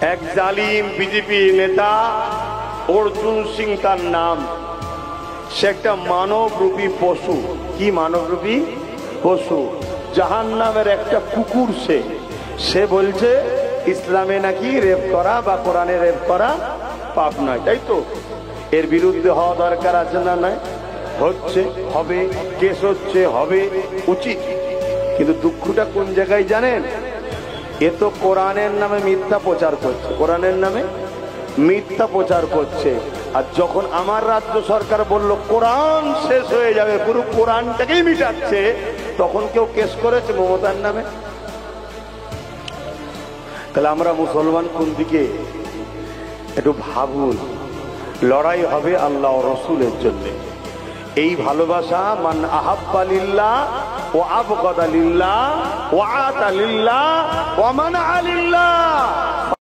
এক জালিম বিজেপি নেতা অর্জুন সিং তার নাম, সে একটা মানবরূপী পশু। কি মানবরূপী পশু? জাহান্নামের একটা কুকুর। সে বলছে ইসলামে নাকি রেপ করা বা কোরআনে রেপ করা পাপ নয়, তাই তো? এর বিরুদ্ধে হওয়া দরকার আছে না? নয়? হচ্ছে, হবে, কেস হচ্ছে, হবে, উচিত। কিন্তু দুঃখটা কোন জায়গায় জানেন? এ তো কোরআনের নামে মিথ্যা প্রচার করছে, কোরআনের নামে মিথ্যা প্রচার করছে। আর যখন আমার রাজ্য সরকার বলল কোরআন শেষ হয়ে যাবে, পুরো কোরআনটাকেই মিটাচ্ছে, তখন কেউ কেস করেছে মমতার নামে? তাহলে আমরা মুসলমান কোন দিকে? একটু ভাবুন। লড়াই হবে আল্লাহ ও রসুলের জন্য। এই ভালোবাসা মান আহাব্বা লিল্লাহ ওয়া আবগাদা লিল্লাহ ওয়া আতা লিল্লাহ ওয়া মানআ লিল্লাহ